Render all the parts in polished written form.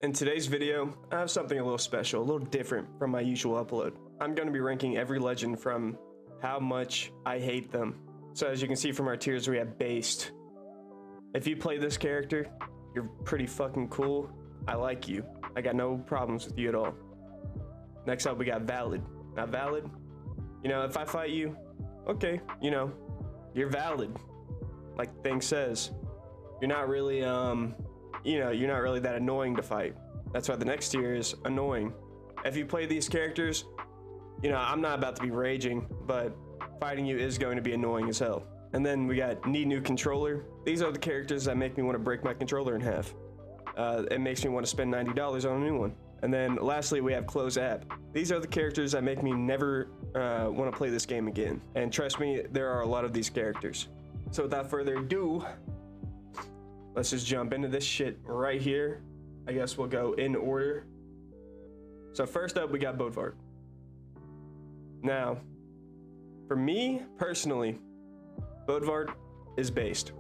In today's video, I have something a little special, a little different from my usual upload. I'm going to be ranking every legend from how much I hate them. So as you can see from our tiers, we have based. If you play this character, you're pretty fucking cool. I like you. I got no problems with you at all. Next up, we got valid. Now valid, you know, if I fight you, okay, you know, you're valid. Like the thing says, you're not really, you're not really that annoying to fight. That's why the next tier is annoying. If you play these characters, you know, I'm not about to be raging, but fighting you is going to be annoying as hell. And then we got need new controller. These are the characters that make me want to break my controller in half. It makes me want to spend $90 on a new one. And then lastly, we have close app. These are the characters that make me never want to play this game again. And trust me, there are a lot of these characters. So without further ado, let's just jump into this shit right here. I guess we'll go in order. So first up, we got Bodvart. Now, for me personally, Bodvart is based.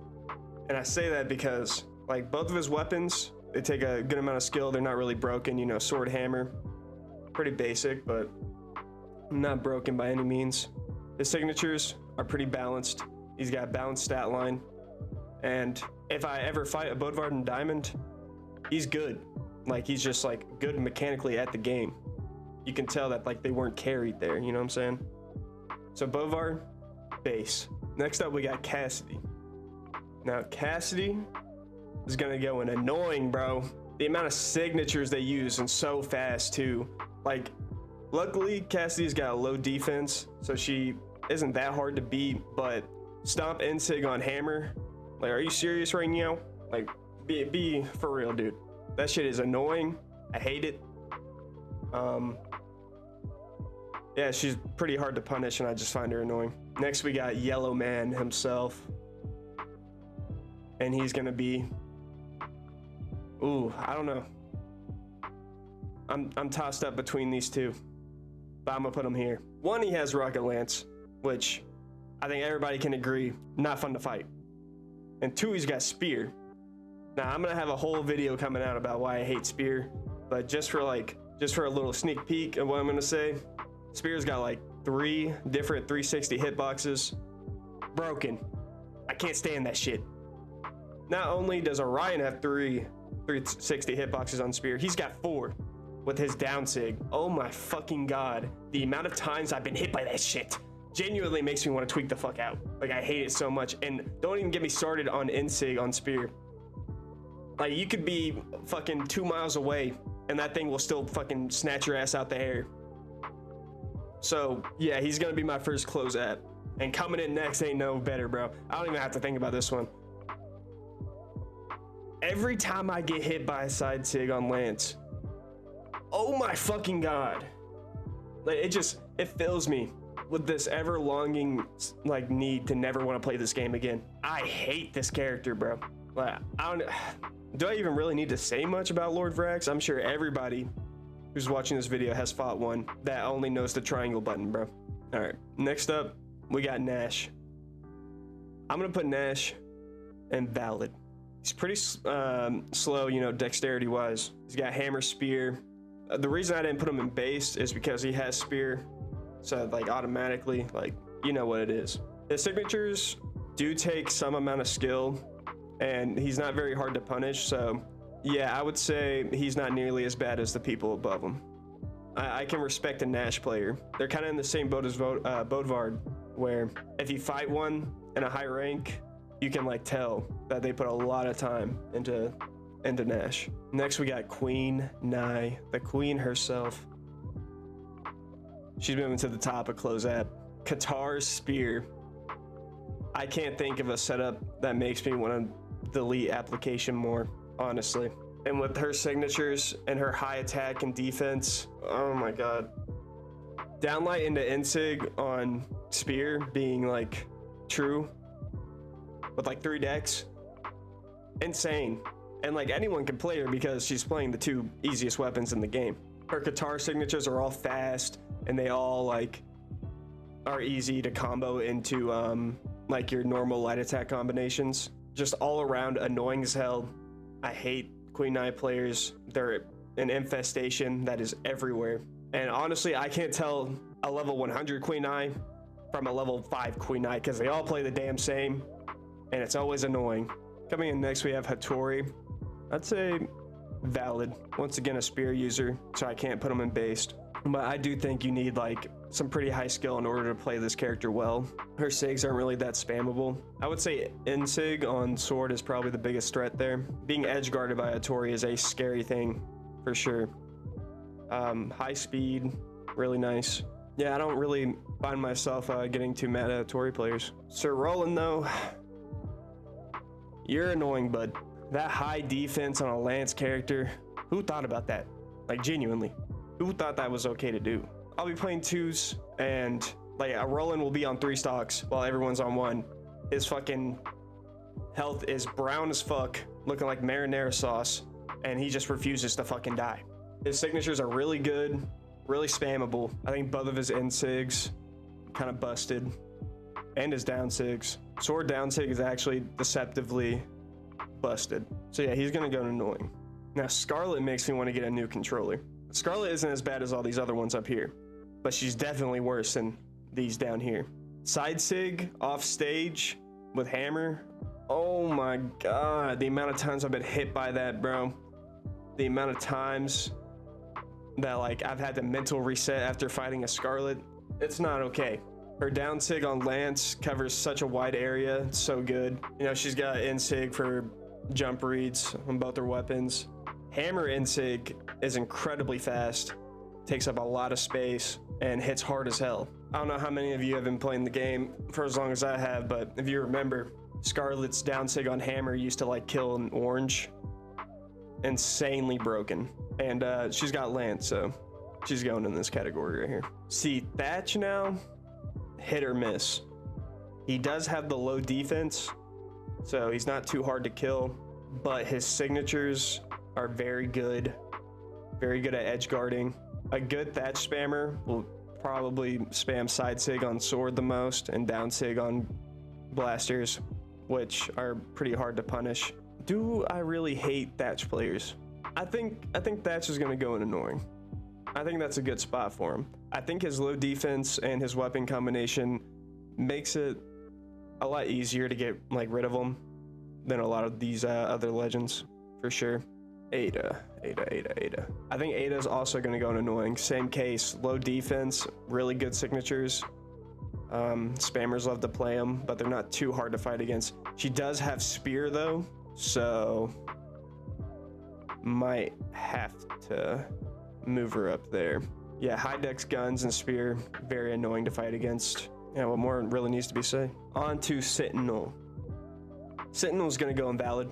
And I say that because like both of his weapons, they take a good amount of skill. They're not really broken, you know, sword, hammer, pretty basic, but not broken by any means. His signatures are pretty balanced. He's got a balanced stat line. And if I ever fight a Bodvart in Diamond, he's good. Like he's just like good mechanically at the game. You can tell that like they weren't carried there, you know what I'm saying? So Bodvart, base. Next up we got Cassidy. Now Cassidy is gonna go in annoying, bro. The amount of signatures they use and so fast too. Like luckily Cassidy's got a low defense, so she isn't that hard to beat, but stomp Insig on hammer. Like, are you serious right now? Like, be for real, dude. That shit is annoying. I hate it. Yeah, she's pretty hard to punish, and I just find her annoying. Next, we got Yellow Man himself, and he's gonna be. Ooh, I don't know. I'm tossed up between these two, but I'm gonna put him here. One, he has Rocket Lance, which I think everybody can agree, not fun to fight. And two, he's got Spear. Now I'm gonna have a whole video coming out about why I hate Spear, but just for a little sneak peek of what I'm gonna say, Spear's got like 3 different 360 hitboxes. Broken. I can't stand that shit. Not only does Orion have 3 360 hitboxes on Spear, he's got 4 with his down sig. Oh my fucking god. The amount of times I've been hit by that shit genuinely makes me want to tweak the fuck out. Like I hate it so much. And don't even get me started on Insig on Spear. Like you could be fucking 2 miles away and that thing will still fucking snatch your ass out the air. So yeah, he's gonna be my first close app. And coming in next ain't no better, bro. I don't even have to think about this one. Every time I get hit by a side sig on Lance, oh my fucking god. Like it fills me with this ever longing like need to never want to play this game again. I hate this character, bro. Like do I even really need to say much about Lord Vrax? I'm sure everybody who's watching this video has fought one that only knows the triangle button, bro. All right, next up we got Nash. I'm gonna put Nash in valid. He's pretty slow, you know, dexterity wise. He's got hammer, spear. The reason I didn't put him in base is because he has spear. So like automatically, like, you know what it is. His signatures do take some amount of skill and he's not very hard to punish. So yeah, I would say he's not nearly as bad as the people above him. I can respect a Nash player. They're kind of in the same boat as Bodvart, where if you fight one in a high rank, you can like tell that they put a lot of time into Nash. Next we got Queen Nye, the queen herself. She's moving to the top of close app. Qatar's Spear. I can't think of a setup that makes me want to delete application more, honestly. And with her signatures and her high attack and defense, oh my god. Downlight into Insig on Spear being like true with like 3 decks. Insane. And like anyone can play her because she's playing the 2 easiest weapons in the game. Her Qatar signatures are all fast and they all like are easy to combo into like your normal light attack combinations. Just all around annoying as hell. I hate Queen Knight players, they're an infestation that is everywhere. And honestly, I can't tell a level 100 Queen Knight from a level 5 Queen Knight because they all play the damn same, and it's always annoying. Coming in next, we have Hattori. I'd say valid. Once again, a spear user, so I can't put him in based. But I do think you need like some pretty high skill in order to play this character well. Her sigs aren't really that spammable. I would say Insig on sword is probably the biggest threat there. Being edge guarded by Hattori is a scary thing for sure. High speed, really nice. Yeah, I don't really find myself getting too mad at Hattori players. Sir Roland though, you're annoying, bud. That high defense on a Lance character, who thought about that? Like genuinely, who thought that was okay to do? I'll be playing 2s and like a Roland will be on 3 stocks while everyone's on 1. His fucking health is brown as fuck, looking like marinara sauce, and he just refuses to fucking die. His signatures are really good, really spammable. I think both of his insigs kind of busted, and his down sigs. Sword down sig is actually deceptively busted. So yeah, he's gonna go annoying. Now Scarlet makes me want to get a new controller. Scarlet isn't as bad as all these other ones up here, but she's definitely worse than these down here. Side sig off stage with hammer. Oh my god, the amount of times I've been hit by that, bro. The amount of times that like I've had to mental reset after fighting a Scarlet, it's not okay. Her down sig on Lance covers such a wide area, it's so good. You know, she's got insig for jump reads on both her weapons. Hammer insig is incredibly fast, takes up a lot of space, and hits hard as hell. I don't know how many of you have been playing the game for as long as I have, but if you remember, Scarlet's down sig on hammer used to like kill an orange. Insanely broken. And she's got Lance, so she's going in this category right here. See, Thatch now, hit or miss. He does have the low defense, so he's not too hard to kill, but his signatures are very good at edge guarding. A good Thatch spammer will probably spam side sig on sword the most and down sig on blasters, which are pretty hard to punish. Do I really hate Thatch players? I think Thatch is gonna go in annoying. I think that's a good spot for him. I think his low defense and his weapon combination makes it a lot easier to get like rid of him than a lot of these other legends, for sure. Ada. I think Ada is also going to go in annoying. Same case, low defense, really good signatures. Spammers love to play them, but they're not too hard to fight against. She does have spear though, so might have to move her up there. Yeah, high dex guns and spear, very annoying to fight against. Yeah, what more really needs to be said? On to Sentinel. Sentinel's gonna go invalid.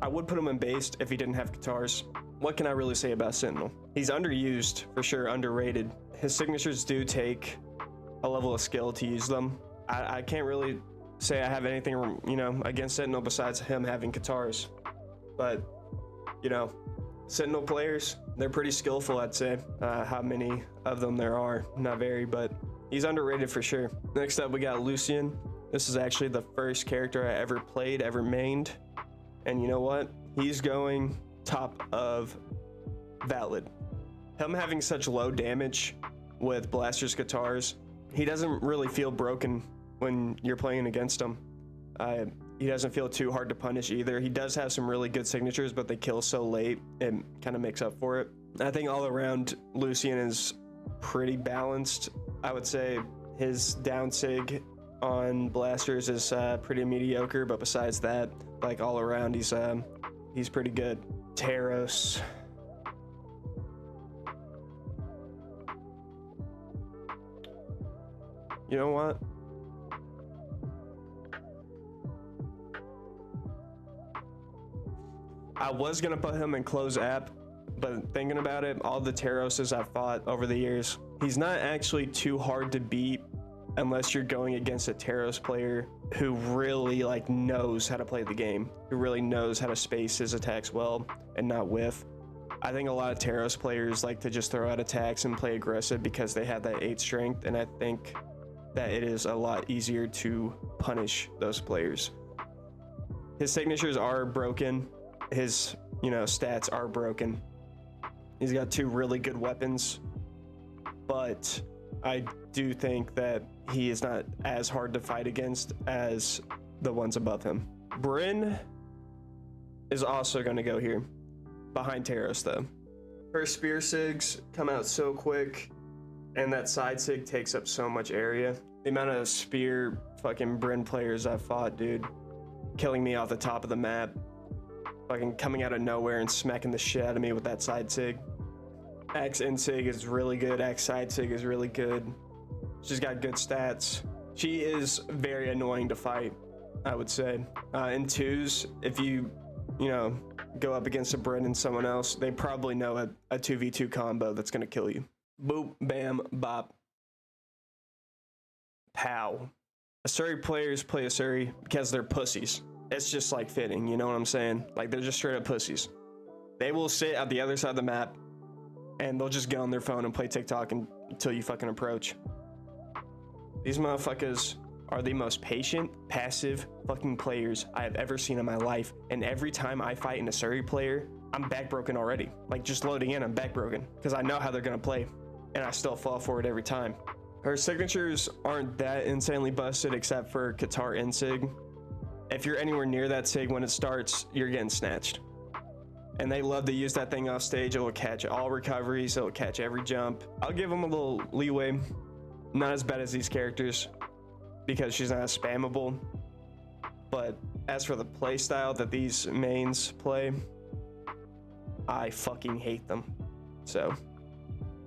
I would put him in based if he didn't have guitars. What can I really say about Sentinel? He's underused, for sure, underrated. His signatures do take a level of skill to use them. I can't really say I have anything, you know, against Sentinel besides him having guitars. But, you know, Sentinel players, they're pretty skillful, I'd say. How many of them there are, not very, but he's underrated for sure. Next up, we got Lucian. This is actually the first character I ever played, ever mained. And you know what? He's going top of valid. Him having such low damage with blasters guitars, he doesn't really feel broken when you're playing against him. He doesn't feel too hard to punish either. He does have some really good signatures, but they kill so late, it kind of makes up for it. I think all around Lucian is pretty balanced. I would say his down sig on blasters is pretty mediocre, but besides that, like all around, he's pretty good. Taros. You know what? I was gonna put him in close app, but thinking about it, all the Taroses I've fought over the years, he's not actually too hard to beat unless you're going against a Taros player who really like knows how to play the game, who really knows how to space his attacks well and not whiff. I think a lot of Taros players like to just throw out attacks and play aggressive because they have that 8 strength, and I think that it is a lot easier to punish those players. His signatures are broken. His stats are broken. He's got 2 really good weapons, but I do think that he is not as hard to fight against as the ones above him. Bryn is also going to go here, behind Taros though. Her spear sigs come out so quick, and that side sig takes up so much area. The amount of spear fucking Bryn players I've fought, dude, killing me off the top of the map, fucking coming out of nowhere and smacking the shit out of me with that side sig. Axe in sig is really good. Axe side sig is really good. She's got good stats. She is very annoying to fight, I would say. In 2s, if you go up against a Bryn and someone else, they probably know a 2v2 combo that's gonna kill you. Boop, bam, bop, pow. Asuri players play Asuri because they're pussies. It's just like fitting, you know what I'm saying? Like, they're just straight up pussies. They will sit at the other side of the map and they'll just get on their phone and play TikTok until you fucking approach. These motherfuckers are the most patient, passive fucking players I have ever seen in my life. And every time I fight an Asuri player, I'm back broken already. Like, just loading in, I'm back broken because I know how they're gonna play, and I still fall for it every time. Her signatures aren't that insanely busted except for Qatar Insig. If you're anywhere near that sig when it starts, you're getting snatched. And they love to use that thing off stage. It will catch all recoveries, it'll catch every jump. I'll give them a little leeway. Not as bad as these characters because she's not as spammable. But as for the play style that these mains play, I fucking hate them. So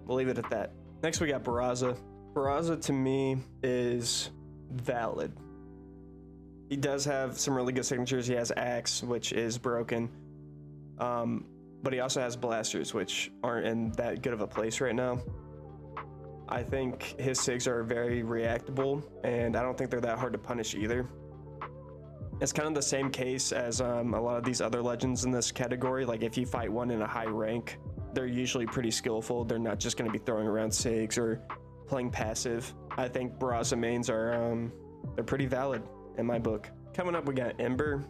we'll leave it at that. Next we got Barraza. Barraza to me is valid. He does have some really good signatures. He has Axe, which is broken. But he also has blasters, which aren't in that good of a place right now. I think his sigs are very reactable, and I don't think they're that hard to punish either. It's kind of the same case as a lot of these other legends in this category. Like, if you fight one in a high rank, they're usually pretty skillful. They're not just going to be throwing around sigs or playing passive. I think Barraza mains are they're pretty valid in my book. Coming up, we got Ember.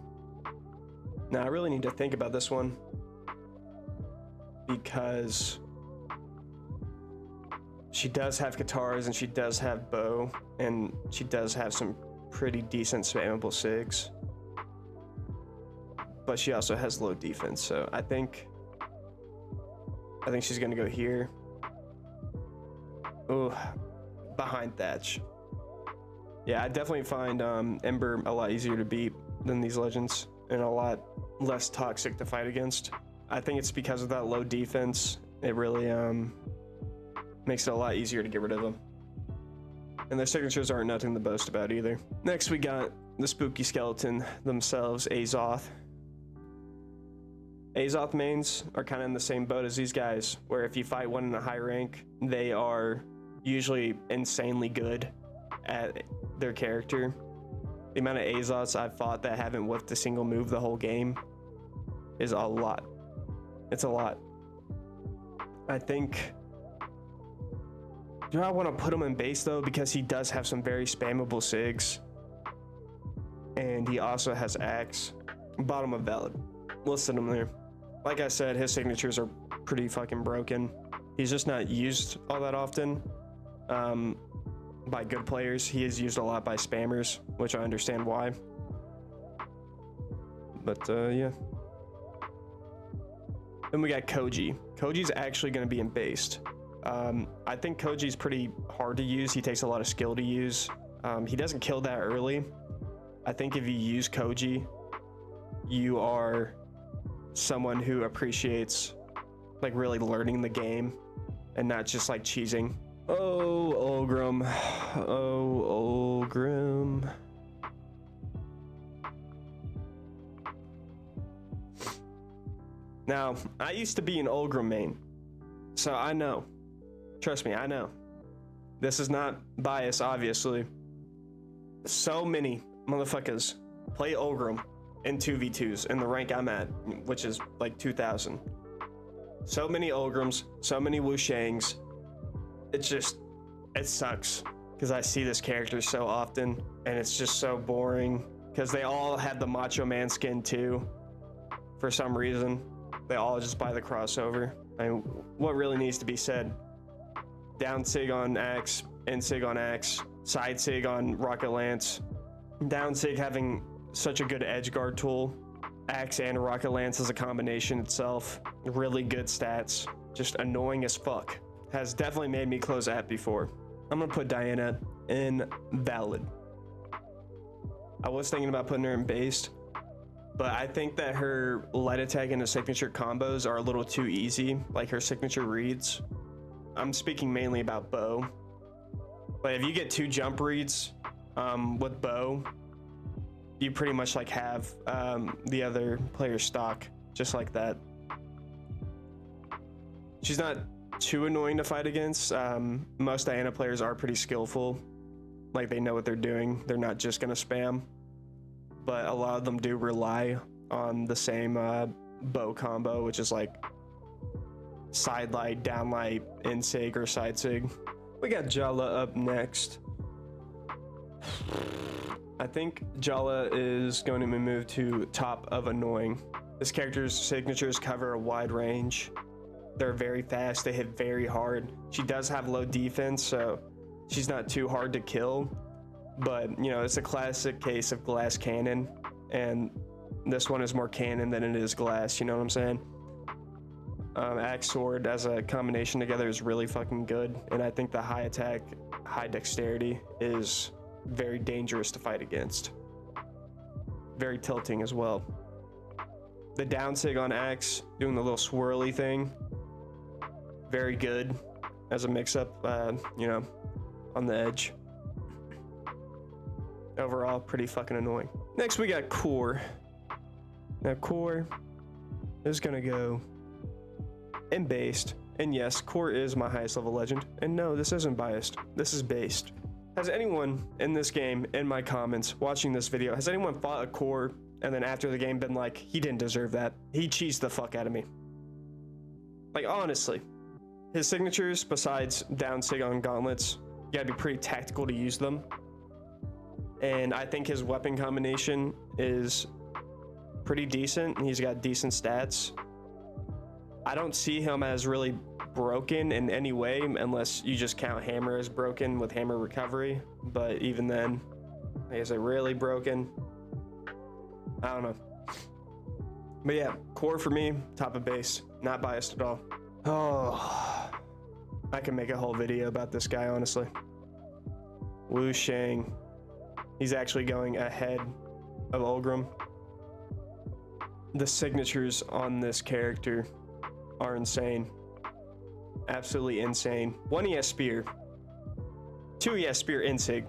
Now, I really need to think about this one because she does have guitars and she does have bow and she does have some pretty decent spammable sigs, but she also has low defense. So I think she's gonna go here. Oh, behind Thatch. Yeah, I definitely find Ember a lot easier to beat than these legends and a lot less toxic to fight against. I think it's because of that low defense. It really makes it a lot easier to get rid of them. And their signatures aren't nothing to boast about either. Next we got the spooky skeleton themselves, Azoth. Azoth mains are kind of in the same boat as these guys, where if you fight one in a high rank, they are usually insanely good at their character. The amount of Azoths I've fought that haven't whiffed a single move the whole game is a lot. It's a lot. I think, do I want to put him in base though? Because he does have some very spammable sigs. And he also has Axe. Bottom of valid. Listed him there. Like I said, his signatures are pretty fucking broken. He's just not used all that often by good players. He is used a lot by spammers, which I understand why. But yeah. Then we got Koji. Koji's actually going to be in based. I think Koji's pretty hard to use. He takes a lot of skill to use. He doesn't kill that early. I think if you use Koji, you are someone who appreciates like really learning the game and not just like cheesing. Oh, Olgrim. Oh, Olgrim. Now, I used to be an Olgrim main, so I know. Trust me, I know. This is not bias, obviously. So many motherfuckers play Olgrim in 2v2s in the rank I'm at, which is like 2000. So many Olgrims, so many Wushangs. It sucks because I see this character so often and it's just so boring because they all have the Macho Man skin too for some reason. they all just buy the crossover. I mean, what really needs to be said? Down sig on axe, in sig on axe, side sig on rocket lance. Down sig having such a good edge guard tool. Axe and rocket lance as a combination itself. Really good stats. Just annoying as fuck. Has definitely made me close app before. I'm gonna put Diana in valid. I was thinking about putting her in based, but I think that her light attack and the signature combos are a little too easy, like her signature reads. I'm speaking mainly about bow. But if you get 2 jump reads with bow, you pretty much like have the other player's stock, just like that. She's not too annoying to fight against. Most Diana players are pretty skillful. Like, they know what they're doing. They're not just gonna spam. But a lot of them do rely on the same bow combo, which is like side light, down light, in sig, or side sig. We got Jala up next. I think Jala is going to be moved to top of annoying. This character's signatures cover a wide range. They're very fast, they hit very hard. She does have low defense, so she's not too hard to kill. But, you know, it's a classic case of glass cannon, and this one is more cannon than it is glass, you know what I'm saying? Axe sword as a combination together is really fucking good, and I think the high attack, high dexterity is very dangerous to fight against. Very tilting as well. The down sig on axe, doing the little swirly thing, very good as a mix-up, you know, on the edge. Overall, pretty fucking annoying. Next, we got Core. Now, Core is gonna go in based. And yes, Core is my highest level legend. And no, this isn't biased. This is based. Has anyone in this game, in my comments, watching this video, has anyone fought a Core and then after the game been like, he didn't deserve that? He cheesed the fuck out of me. Like, honestly. His signatures, besides down sig on gauntlets, you gotta be pretty tactical to use them. And I think his weapon combination is pretty decent. He's got decent stats. I don't see him as really broken in any way, unless you just count hammer as broken with hammer recovery. But even then, is it really broken? I don't know. But yeah, Core for me, top of base. Not biased at all. Oh, I can make a whole video about this guy, honestly. Wu Shang. He's actually going ahead of Ulgrim. The signatures on this character are insane. Absolutely insane. 1, he has spear. 2, he has spear insig,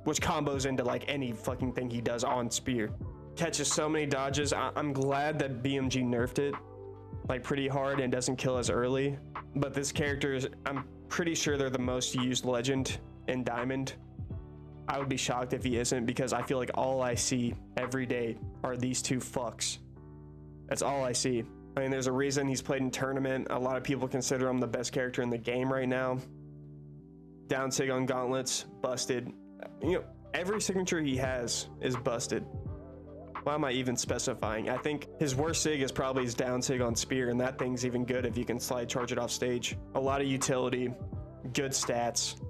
which combos into like any fucking thing he does on spear. Catches so many dodges. I'm glad that BMG nerfed it like pretty hard and doesn't kill as early. But this character is, I'm pretty sure they're the most used legend in Diamond. I would be shocked if he isn't, because I feel like all I see every day are these 2 fucks. That's all I see. I mean, there's a reason he's played in tournament. A lot of people consider him the best character in the game right now. Down sig on gauntlets, busted. You know, every signature he has is busted. Why am I even specifying? I think his worst sig is probably his down sig on spear, and that thing's even good if you can slide charge it off stage. A lot of utility, good stats,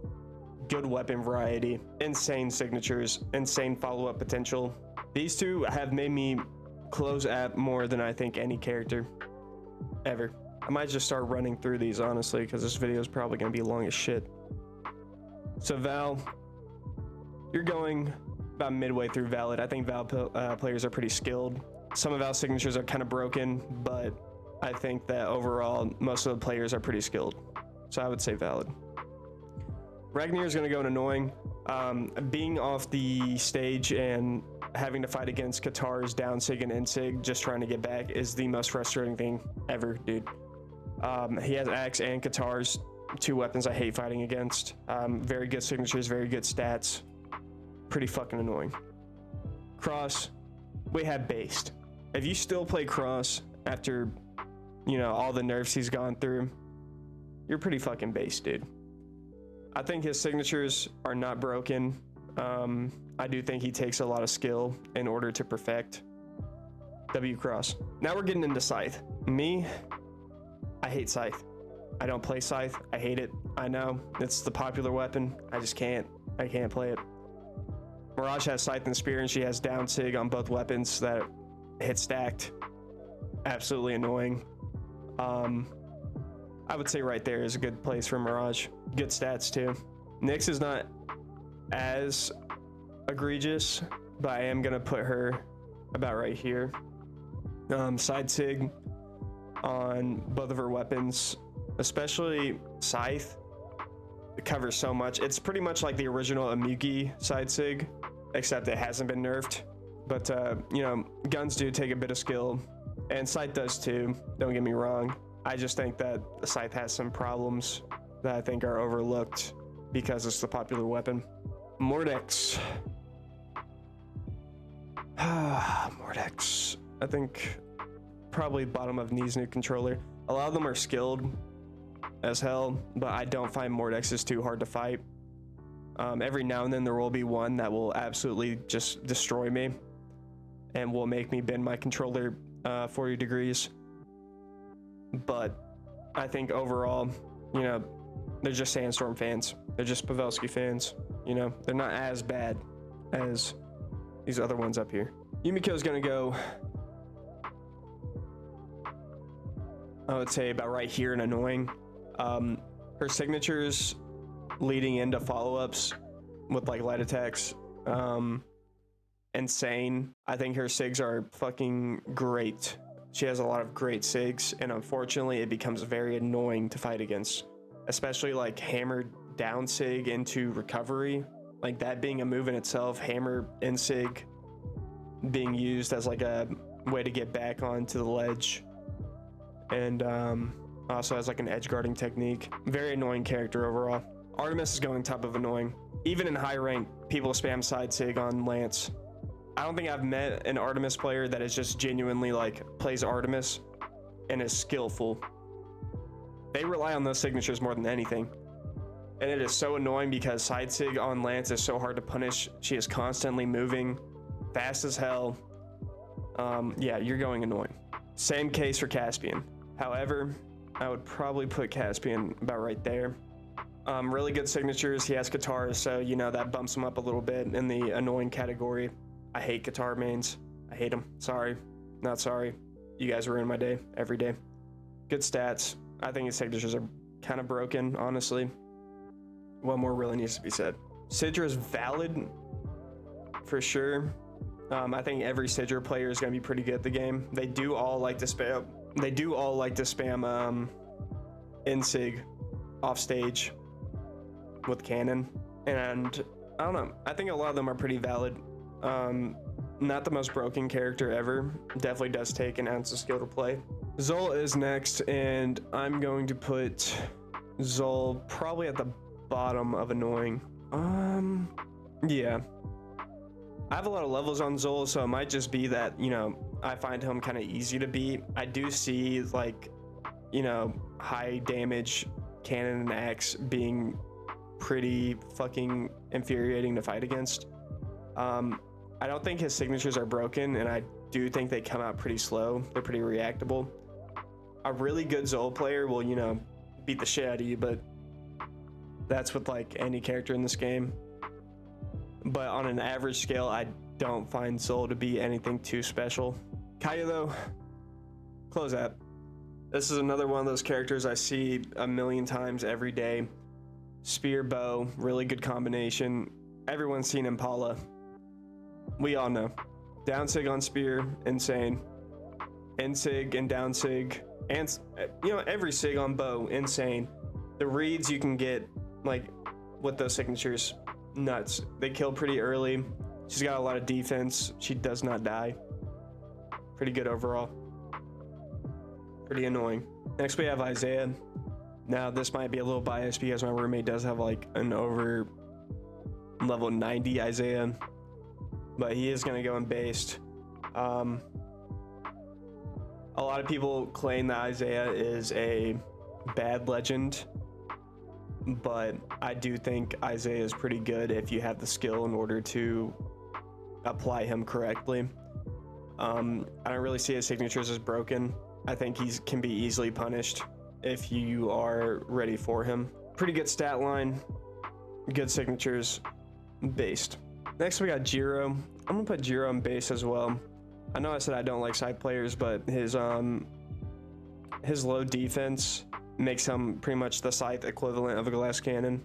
good weapon variety, insane signatures, insane follow-up potential. These 2 have made me close app more than I think any character ever. I might just start running through these, honestly, because this video is probably going to be long as shit. So Val, you're going about midway through valid. I think Val players are pretty skilled. Some of Val's signatures are kind of broken, but I think that overall most of the players are pretty skilled. So I would say valid. Ragnar is going to go in annoying. Being off the stage and having to fight against Qatar's down sig and in sig, just trying to get back, is the most frustrating thing ever, dude. He has axe and Qatar's, 2 weapons I hate fighting against. Very good signatures, very good stats. Pretty fucking annoying. Cross, we have based. If you still play Cross after, you know, all the nerfs he's gone through, you're pretty fucking based, dude. I think his signatures are not broken. I do think he takes a lot of skill in order to perfect. W cross. Now we're getting into Scythe. Me, I hate Scythe. I don't play Scythe. I hate it. I know it's the popular weapon. I just can't. I can't play it. Mirage has Scythe and Spear, and she has down Sig on both weapons that hit stacked. Absolutely annoying. I would say right there is a good place for Mirage. Good stats too. Nyx is not as egregious, but I am gonna put her about right here. Side Sig on both of her weapons, especially Scythe. It covers so much. It's pretty much like the original Amugi Side Sig, except it hasn't been nerfed. But you know, guns do take a bit of skill, and Scythe does too. Don't get me wrong. I just think that the Scythe has some problems that I think are overlooked because it's the popular weapon. Mordex. Mordex. I think probably bottom of Knee's new controller. A lot of them are skilled as hell, but I don't find Mordex is too hard to fight. Every now and then there will be one that will absolutely just destroy me and will make me bend my controller 40 degrees. But I think overall, you know, they're just Sandstorm fans. They're just Pavelski fans. You know, they're not as bad as these other ones up here. Yumiko's gonna go, I would say about right here and annoying. Her signatures leading into follow-ups with like light attacks, insane. I think her sigs are fucking great. She has a lot of great sigs, and unfortunately it becomes very annoying to fight against, especially like hammered down sig into recovery, like that being a move in itself. Hammer in sig being used as like a way to get back onto the ledge, and also as like an edge guarding technique. Very annoying character overall. Artemis is going top of annoying. Even in high rank, people spam side sig on Lance. I don't think I've met an Artemis player that is just genuinely like plays Artemis and is skillful. They rely on those signatures more than anything. And it is so annoying because side sig on Lance is so hard to punish. She is constantly moving, fast as hell. Yeah, you're going annoying. Same case for Caspian. However, I would probably put Caspian about right there. Really good signatures. He has guitars, so you know that bumps him up a little bit in the annoying category. I hate guitar mains. I hate them. Sorry, not sorry. You guys ruin my day every day. Good stats. I think his signatures are kind of broken, honestly. One more really needs to be said. Sidra is valid for sure. I think every Sidra player is going to be pretty good at the game. They do all like to spam. They do all like to spam Insig off stage with cannon, and I don't know. I think a lot of them are pretty valid. Not the most broken character ever. Definitely does take an ounce of skill to play. Zol is next, and I'm going to put Zol probably at the bottom of annoying. Yeah. I have a lot of levels on Zol, so it might just be that, you know, I find him kind of easy to beat. I do see, like, you know, high damage cannon and axe being pretty fucking infuriating to fight against. I don't think his signatures are broken, and I do think they come out pretty slow. They're pretty reactable. A really good Zol player will, you know, beat the shit out of you, but that's with like any character in this game. But on an average scale, I don't find Zol to be anything too special. Kaya though, close that. This is another one of those characters I see a million times every day. Spear, bow, really good combination. Everyone's seen Impala. We all know. Down sig on spear, insane. In sig and down sig, and you know, every sig on bow, insane. The reads you can get like with those signatures, nuts. They kill pretty early. She's got a lot of defense. She does not die. Pretty good overall. Pretty annoying. Next we have Isaiah. Now this might be a little biased because my roommate does have like an over level 90 Isaiah, but he is going to go in based. A lot of people claim that Isaiah is a bad legend, but I do think Isaiah is pretty good if you have the skill in order to apply him correctly. I don't really see his signatures as broken. I think he can be easily punished if you are ready for him. Pretty good stat line, good signatures, based. Next we got Jiro. I'm gonna put Jiro in base as well. I know I said I don't like side players, but his low defense makes him pretty much the scythe equivalent of a glass cannon.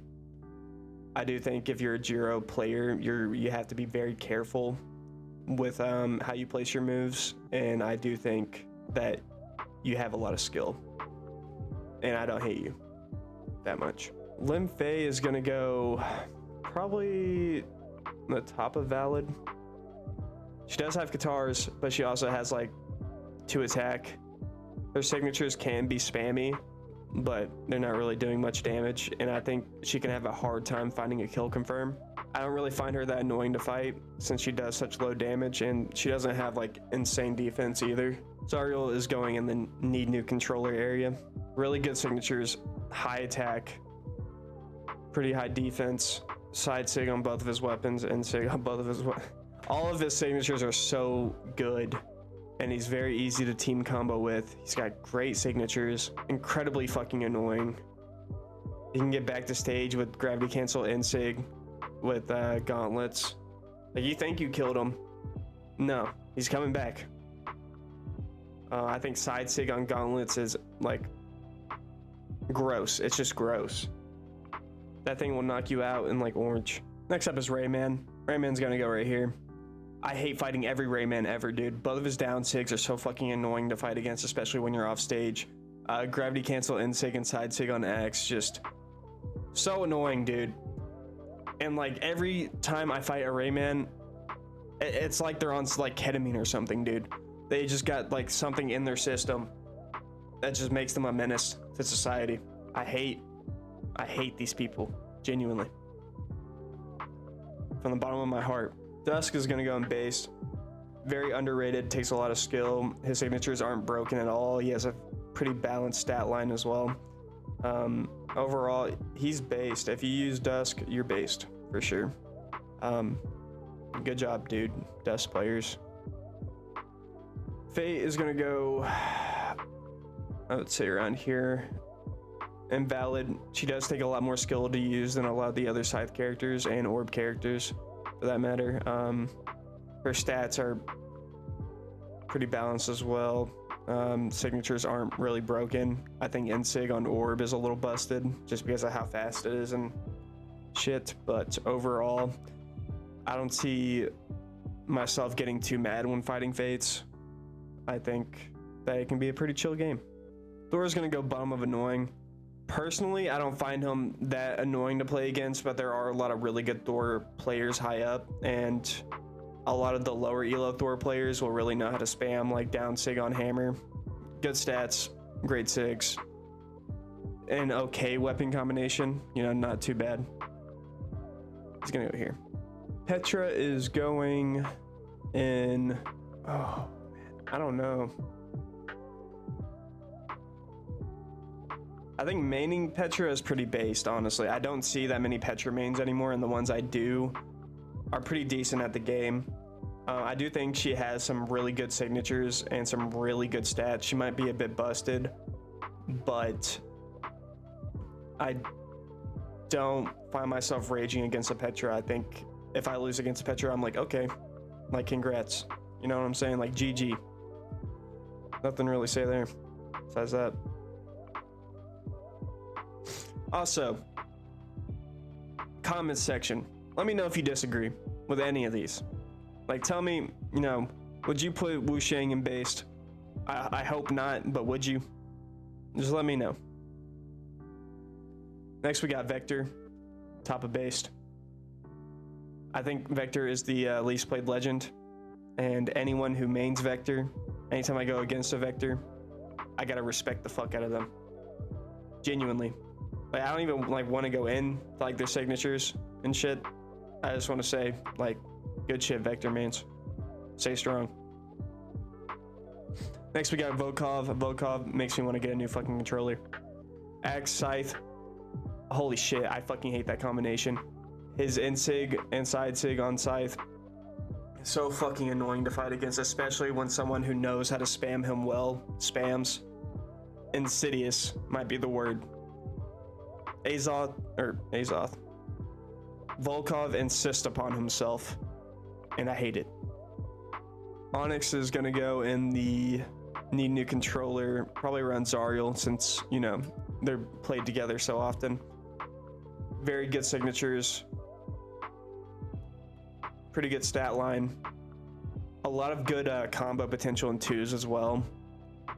I do think if you're a Jiro player, you have to be very careful with how you place your moves, and I do think that you have a lot of skill, and I don't hate you that much. Lim Fei is gonna go probably the top of valid. She does have guitars, but she also has like 2 attack. Her signatures can be spammy, but they're not really doing much damage, and I think she can have a hard time finding a kill confirm. I don't really find her that annoying to fight since she does such low damage, and she doesn't have like insane defense either. Zariel is going in the need new controller area. Really good signatures, high attack, pretty high defense, side sig on both of his weapons, and sig on both of his all of his signatures are so good, and he's very easy to team combo with. He's got great signatures, incredibly fucking annoying. You can get back to stage with gravity cancel and sig with gauntlets. Like, you think you killed him. No, he's coming back. I think side sig on gauntlets is like gross. It's just gross. That thing will knock you out in like orange. Next up is Rayman. Rayman's gonna go right here. I hate fighting every Rayman ever, dude. Both of his down sigs are so fucking annoying to fight against, especially when you're off stage. Gravity cancel in sig and side sig on X, just so annoying, dude. And like every time I fight a Rayman, it's like they're on like ketamine or something, dude. They just got like something in their system that just makes them a menace to society. I hate these people, genuinely. From the bottom of my heart. Dusk is gonna go in base. Very underrated, takes a lot of skill. His signatures aren't broken at all. He has a pretty balanced stat line as well. Overall, he's based. If you use Dusk, you're based for sure. Good job, dude. Dusk players. Fate is gonna go, I would say around here. Invalid. She does take a lot more skill to use than a lot of the other Scythe characters and Orb characters, for that matter. Her stats are pretty balanced as well. Signatures aren't really broken. I think Insig on Orb is a little busted just because of how fast it is and shit, but overall, I don't see myself getting too mad when fighting Fates. I think that it can be a pretty chill game. Thor's gonna go bottom of annoying. Personally, I don't find him that annoying to play against, but there are a lot of really good Thor players high up, and a lot of the lower elo Thor players will really know how to spam like down sig on hammer. Good stats, great sigs, an okay weapon combination, you know, not too bad. He's gonna go here. Petra is going in, oh man, I don't know. I think maining Petra is pretty based, honestly. I don't see that many Petra mains anymore, and the ones I do are pretty decent at the game. I do think she has some really good signatures and some really good stats. She might be a bit busted, but I don't find myself raging against a Petra. I think if I lose against a Petra, I'm like, okay, like congrats. You know what I'm saying? Like GG. Nothing to really say there besides that. Also, comments section. Let me know if you disagree with any of these. Like, tell me, you know, would you put Wu Shang in based? I hope not, but would you? Just let me know. Next, we got Vector, top of based. I think Vector is the least played legend, and anyone who mains Vector, anytime I go against a Vector, I gotta respect the fuck out of them. Genuinely. Like, I don't even like want to go in to, like, their signatures and shit. I just want to say, like, good shit, Vector mains. Stay strong. Next, we got Volkov. Volkov makes me want to get a new fucking controller. Axe, Scythe. Holy shit, I fucking hate that combination. His insig and side sig on Scythe. So fucking annoying to fight against, especially when someone who knows how to spam him well spams. Insidious might be the word. Azoth. Volkov insists upon himself, and I hate it. Onyx is gonna go in the need new controller, probably around Zariel, since, you know, they're played together so often. Very good signatures. Pretty good stat line. A lot of good combo potential in 2s as well.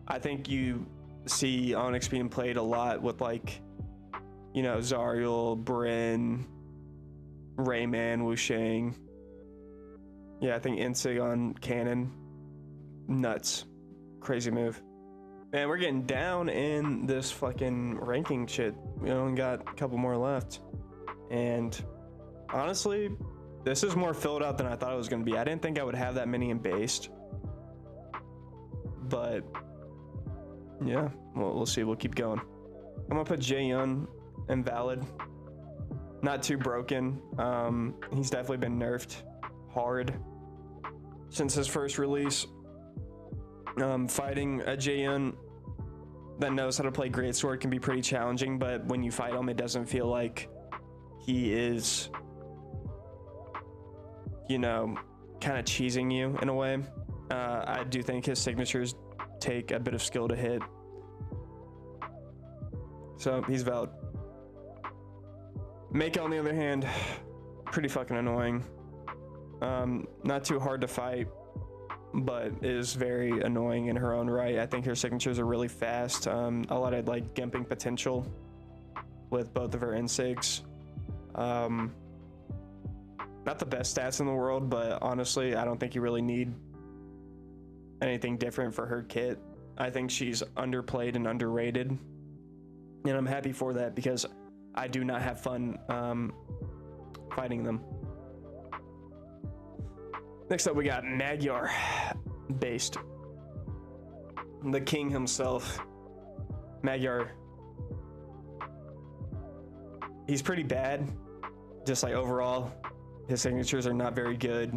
I think you see Onyx being played a lot with, like, you know, Zariel, Bryn, Rayman, Wushang. Yeah, I think Insig on Cannon. Nuts. Crazy move. Man, we're getting down in this fucking ranking shit. We only got a couple more left. And honestly, this is more filled out than I thought it was going to be. I didn't think I would have that many in based. But yeah, we'll see. We'll keep going. I'm going to put Jaehyun in valid. Not too broken. He's definitely been nerfed hard since his first release. Fighting a Jaehyun that knows how to play greatsword can be pretty challenging, but when you fight him, it doesn't feel like he is, you know, kind of cheesing you in a way. I do think his signatures take a bit of skill to hit, so he's valid. Meika, on the other hand, pretty fucking annoying. Not too hard to fight, but is very annoying in her own right. I think her signatures are really fast. A lot of like gimping potential with both of her insigs. Not the best stats in the world, but honestly, I don't think you really need anything different for her kit. I think she's underplayed and underrated, and I'm happy for that because I do not have fun fighting them. Next up, we got Magyar based. The king himself, Magyar. He's pretty bad, just like overall. His signatures are not very good.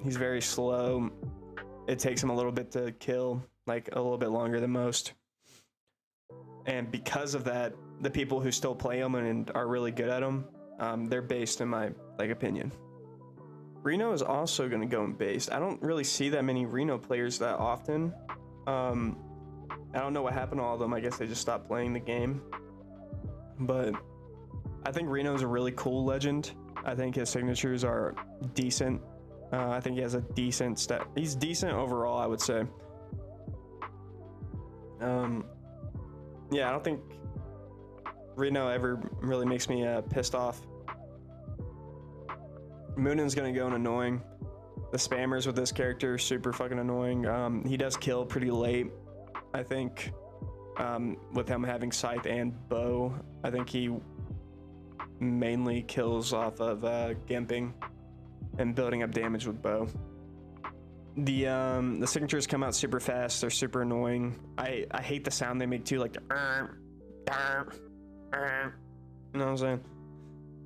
He's very slow. It takes him a little bit to kill, like a little bit longer than most. And because of that, the people who still play him and are really good at him, they're based in my opinion. Reno is also going to go in based. I don't really see that many Reno players that often. I don't know what happened to all of them. I guess they just stopped playing the game. But I think Reno is a really cool legend. I think his signatures are decent. I think he has a decent stat. He's decent overall, I would say. Yeah, I don't think Reno ever really makes me pissed off. Moonin's gonna go in annoying. The spammers with this character are super fucking annoying. He does kill pretty late, I think. With him having scythe and bow, I think he mainly kills off of gimping and building up damage with bow. The signatures come out super fast. They're super annoying. I hate the sound they make too, like the you know what I'm saying?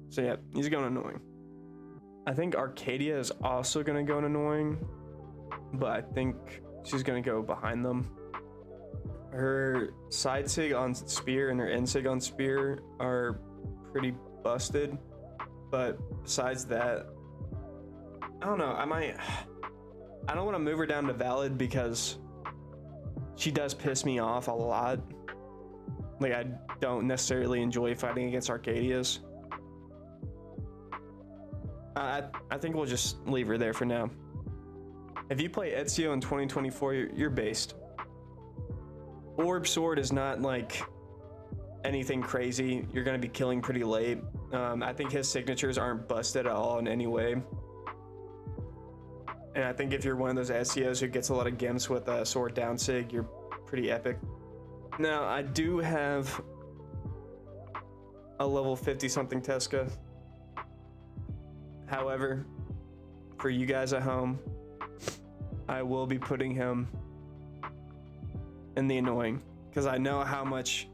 So yeah, he's going annoying. I think Arcadia is also going to go in annoying, but I think she's going to go behind them. Her side sig on spear and her end sig on spear are pretty busted, but besides that, I don't know. I don't want to move her down to valid because she does piss me off a lot. Like, I don't necessarily enjoy fighting against Arcadias. I think we'll just leave her there for now. If you play Ezio in 2024, you're based. Orb Sword is not like anything crazy. You're going to be killing pretty late. I think his signatures aren't busted at all in any way. And I think if you're one of those SEOs who gets a lot of gimps with a sword down sig, you're pretty epic. Now, I do have a level 50 something Tesca. However, for you guys at home, I will be putting him in the annoying because I know how much.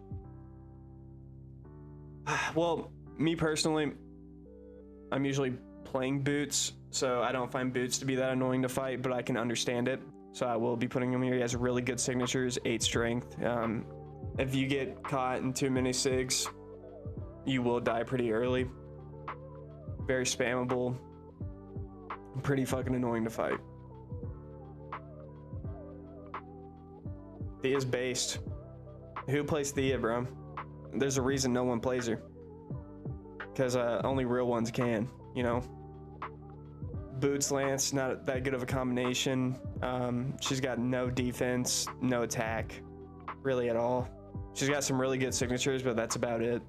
Well, me personally, I'm usually playing Boots, so I don't find Boots to be that annoying to fight, but I can understand it. So I will be putting him here. He has really good signatures, 8 strength. If you get caught in too many sigs, you will die pretty early. Very spammable. Pretty fucking annoying to fight. Thea's based. Who plays Thea, bro? There's a reason no one plays her. Because only real ones can, you know? Boots Lance, not that good of a combination. She's got no defense, no attack, really at all. She's got some really good signatures, but that's about it.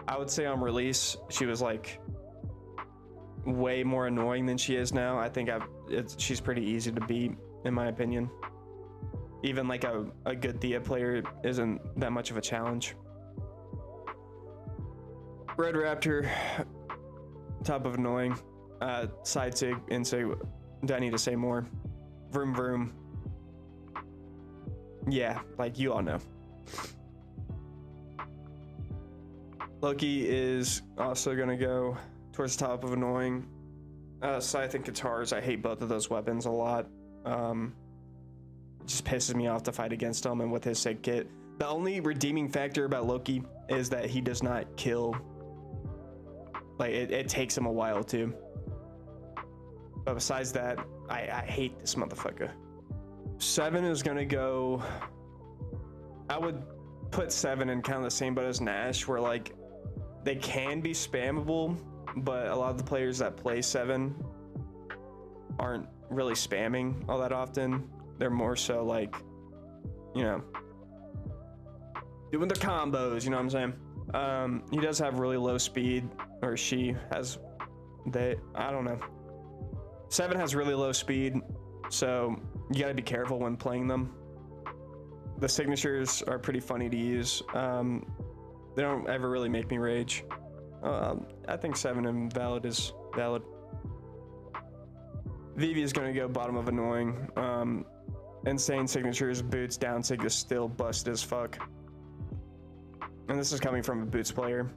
I would say on release, she was like way more annoying than she is now. I think she's pretty easy to beat, in my opinion. Even like a good Thea player isn't that much of a challenge. Red Raptor, top of annoying. Side sig, and sig. Do I need to say more? Vroom vroom. Yeah, like you all know. Loki is also gonna go towards the top of annoying. Scythe and guitars, I hate both of those weapons a lot. It just pisses me off to fight against him and with his sig kit. The only redeeming factor about Loki is that he does not kill. Like it takes him a while to. But besides that, I hate this motherfucker. 7 is gonna go. I would put 7 in kind of the same boat as Nash, where like they can be spammable, but a lot of the players that play 7 aren't really spamming all that often. They're more so like, you know, doing the combos, you know what I'm saying? He does have really low speed, or she has, I don't know. 7 has really low speed, so you gotta be careful when playing them. The signatures are pretty funny to use. They don't ever really make me rage. I think 7 invalid is valid. Vivi is gonna go bottom of annoying. Insane signatures, Boots down sig is still busted as fuck. And this is coming from a Boots player.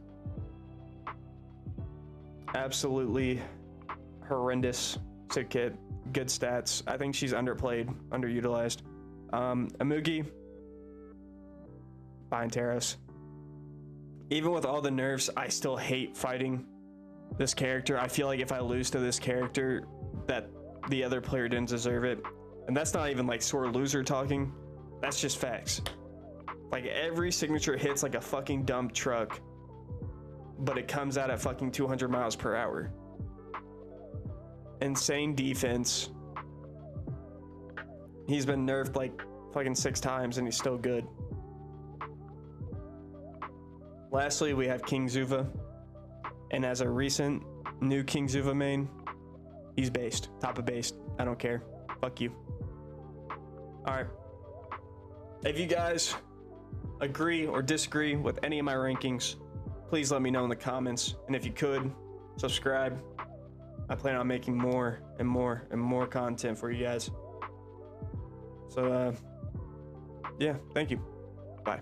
Absolutely horrendous sig kit, good stats. I think she's underplayed, underutilized. Amugi, fine Taros. Even with all the nerfs, I still hate fighting this character. I feel like if I lose to this character, that the other player didn't deserve it. And that's not even like sore loser talking. That's just facts. Like every signature hits like a fucking dump truck, but it comes out at fucking 200 miles per hour. Insane defense. He's been nerfed like fucking 6 times and he's still good. Lastly, we have King Zuva. And as a recent new King Zuva main, he's based. Top of based. I don't care. Fuck you. Alright. If you guys agree or disagree with any of my rankings, please let me know in the comments. And if you could, subscribe. I plan on making more and more and more content for you guys. So, yeah, thank you. Bye.